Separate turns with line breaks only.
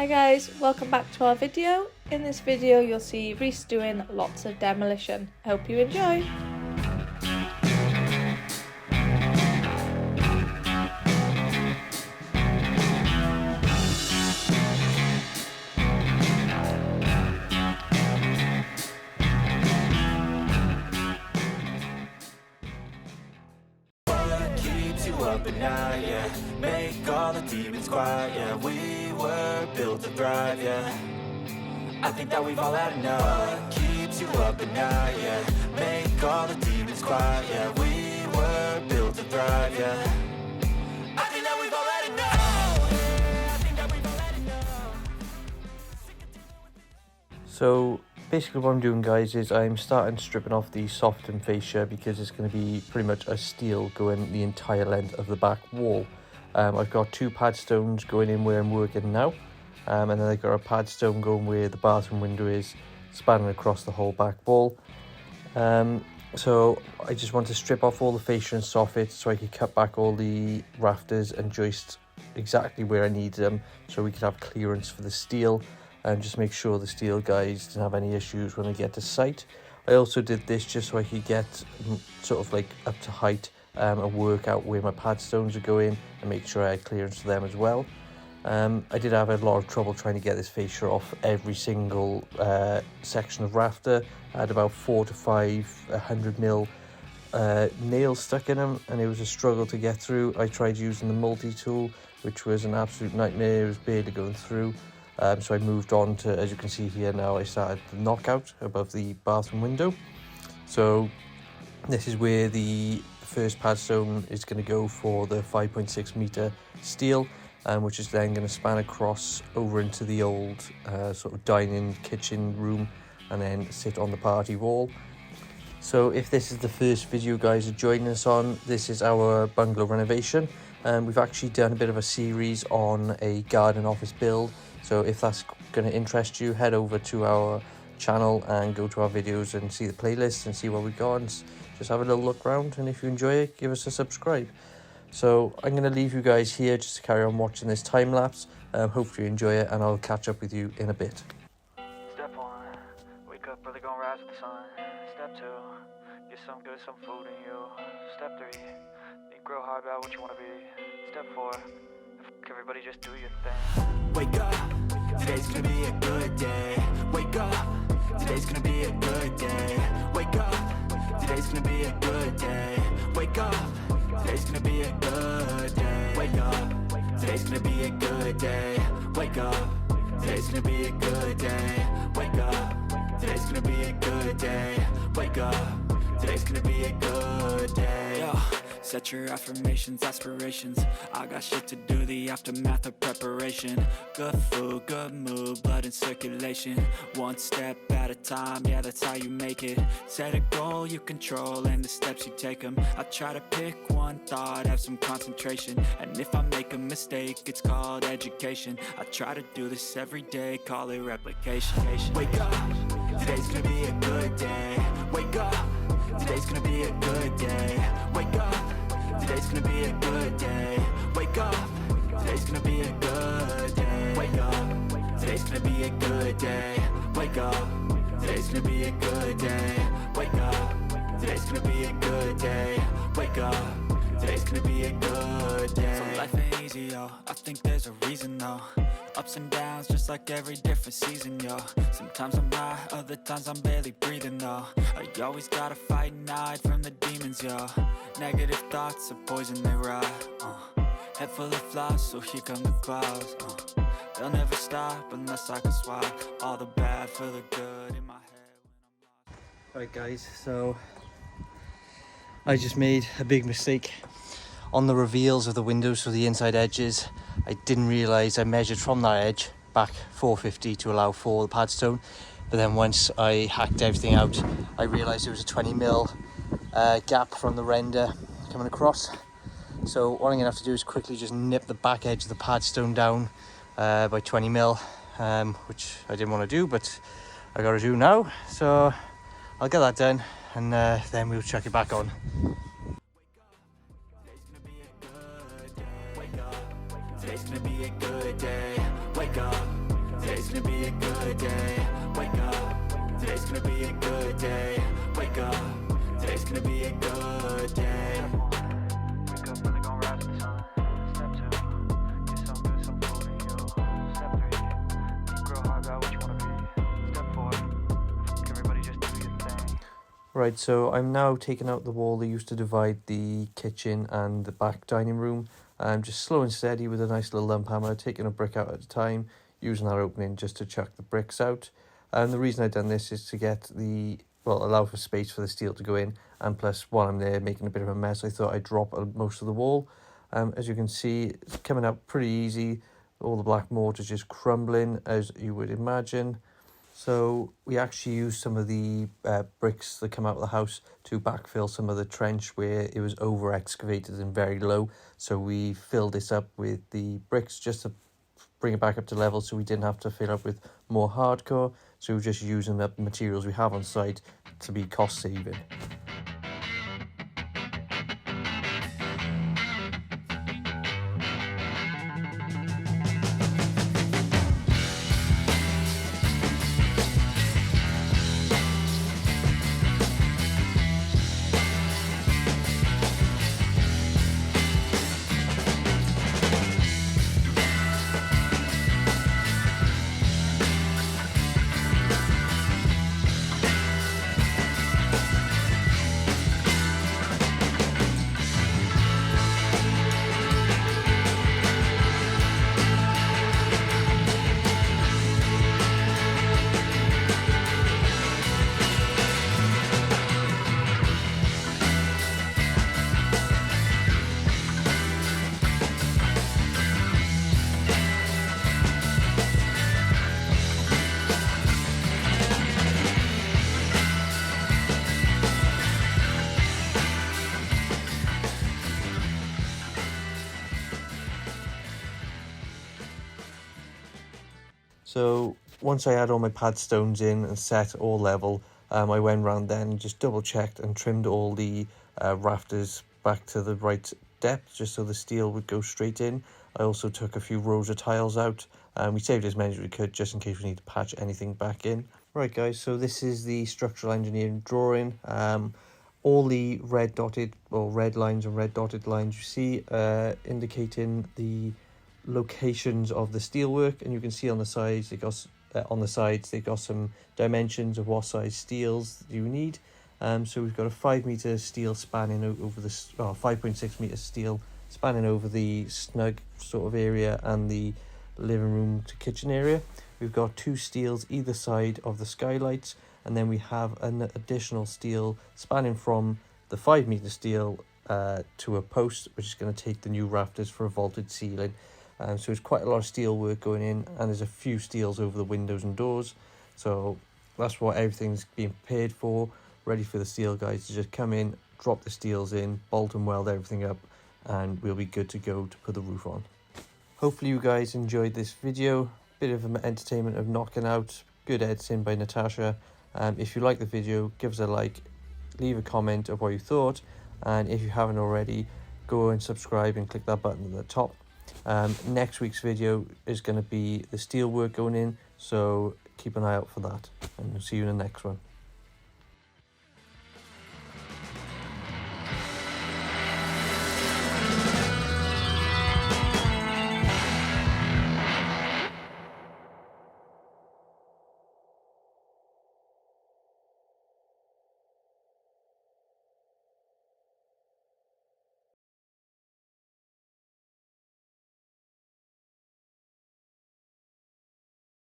Hi guys, welcome back to our video. In this video you'll see Reese doing lots of demolition. I hope you enjoy.
Up at night, yeah. Make all the demons quiet, yeah. We were built to thrive, yeah. I think that we've all had enough. What keeps you up at night, yeah. Make all the demons quiet, yeah. We were built to thrive, yeah. I think that we've all had enough. Yeah, I think that we've all had enough.
So basically what I'm doing, guys, is I'm starting stripping off the softened fascia because it's going to be pretty much a steel going the entire length of the back wall. I've got two pad stones going in where I'm working now, and then I've got a pad stone going where the bathroom window is, spanning across the whole back wall. So I just want to strip off all the fascia and soffit so I can cut back all the rafters and joists exactly where I need them, so we can have clearance for the steel. And just make sure the steel guys didn't have any issues when they get to site. I also did this just so I could get sort of like up to height and work out where my pad stones are going and make sure I had clearance for them as well. I did have a lot of trouble trying to get this fascia off every single section of rafter. I had about 4 to 5 100mm nails stuck in them, and it was a struggle to get through. I tried using the multi-tool, which was an absolute nightmare. It was barely going through. So I moved on to, as you can see here now, I started the knockout above the bathroom window. So this is where the first pad stone is going to go for the 5.6 meter steel, which is then going to span across over into the old sort of dining kitchen room and then sit on the party wall. So if this is the first video guys are joining us on, this is our bungalow renovation. We've actually done a bit of a series on a garden office build. So if that's going to interest you, head over to our channel and go to our videos and see the playlist and see what we got, and just have a little look around. And if you enjoy it, give us a subscribe. So I'm going to leave you guys here just to carry on watching this time lapse. Hopefully you enjoy it, and I'll catch up with you in a bit.
Step 1, wake up early, gonna rise with the sun. Step 2, get some good, some food in you. Step 3, think real hard about what you want to be. Step 4, everybody just do your thing.
Wake up, today's gonna be a good day. Wake up, today's gonna be a good day. Wake up, today's gonna be a good day. Wake up, today's gonna be a good day. Wake up, today's gonna be a good day. Wake up, today's gonna be a good day. Wake up, today's gonna be a good day. Wake up, today's gonna be a good day.
Yo, set your affirmations, aspirations. I got shit to do, the aftermath of preparation. Good food, good mood, blood in circulation. One step at a time, yeah, that's how you make it. Set a goal you control and the steps you take them. I try to pick one thought, have some concentration. And if I make a mistake, it's called education. I try to do this every day, call it replication.
Wake up, today's gonna be a good day. Wake up, today's gonna be a good day. Wake up, today's gonna be a good day. Wake up, today's gonna be a good day. Wake up, today's gonna be a good day. Wake up, today's gonna be a good day. Wake up, today's gonna be a good day. Wake up, today's gonna be a good day.
So life ain't easy, yo, I think there's a reason though. Ups and downs, just like every different season, yo. Sometimes I'm high, other times I'm barely breathing, though. I always gotta fight and hide from the demons, yo. Negative thoughts are poison, they rot. Head full of flies, so here come the clouds. They'll never stop unless I can swap all the bad for the good in my head.
Right guys, so I just made a big mistake on the reveals of the windows, so the inside edges. I didn't realise I measured from that edge back 450 to allow for the pad stone, but then once I hacked everything out, I realised there was a 20mm gap from the render coming across. So what I'm going to have to do is quickly just nip the back edge of the pad stone down by 20mm, which I didn't want to do, but I got to do now. So I'll get that done, and then we'll chuck it back on.
Today's gonna be a good day. Wake up, today's gonna be a good day. Wake up, today's gonna be a good day. Wake up, today's gonna be a good day.
Wake up, really gonna rise with the sun. Step 2, get some good, some food in you. Step 3, think real hard about what you wanna be. Step 4, everybody just do your thing.
Right, so I'm now taking out the wall that used to divide the kitchen and the back dining room. I'm just slow and steady with a nice little lump hammer, taking a brick out at a time, using that opening just to chuck the bricks out. And the reason I've done this is to get allow for space for the steel to go in, and plus while I'm there making a bit of a mess, I thought I'd drop most of the wall. As you can see, it's coming out pretty easy. All the black mortar's just crumbling, as you would imagine. So we actually used some of the bricks that come out of the house to backfill some of the trench where it was over excavated and very low. So we filled this up with the bricks just to bring it back up to level, so we didn't have to fill up with more hardcore. So we're just using up the materials we have on site to be cost saving. So once I had all my pad stones in and set all level, I went round then and just double checked and trimmed all the rafters back to the right depth, just so the steel would go straight in. I also took a few rows of tiles out, and we saved as many as we could just in case we need to patch anything back in. Right guys, so this is the structural engineering drawing. All the red lines and red dotted lines you see indicating the locations of the steelwork, and you can see on the sides they got some dimensions of what size steels you need. So we've got a 5 meter steel spanning over the 5.6 meter steel spanning over the snug sort of area and the living room to kitchen area. We've got 2 steels either side of the skylights, and then we have an additional steel spanning from the 5 meter steel to a post, which is going to take the new rafters for a vaulted ceiling. So there's quite a lot of steel work going in, and there's a few steels over the windows and doors. So that's what everything's being prepared for, ready for the steel guys to just come in, drop the steels in, bolt and weld everything up, and we'll be good to go to put the roof on. Hopefully you guys enjoyed this video. Bit of an entertainment of knocking out, good editing by Natasha. If you like the video, give us a like, leave a comment of what you thought, and if you haven't already, go and subscribe and click that button at the top. Next week's video is going to be the steel work going in, so keep an eye out for that, and we'll see you in the next one.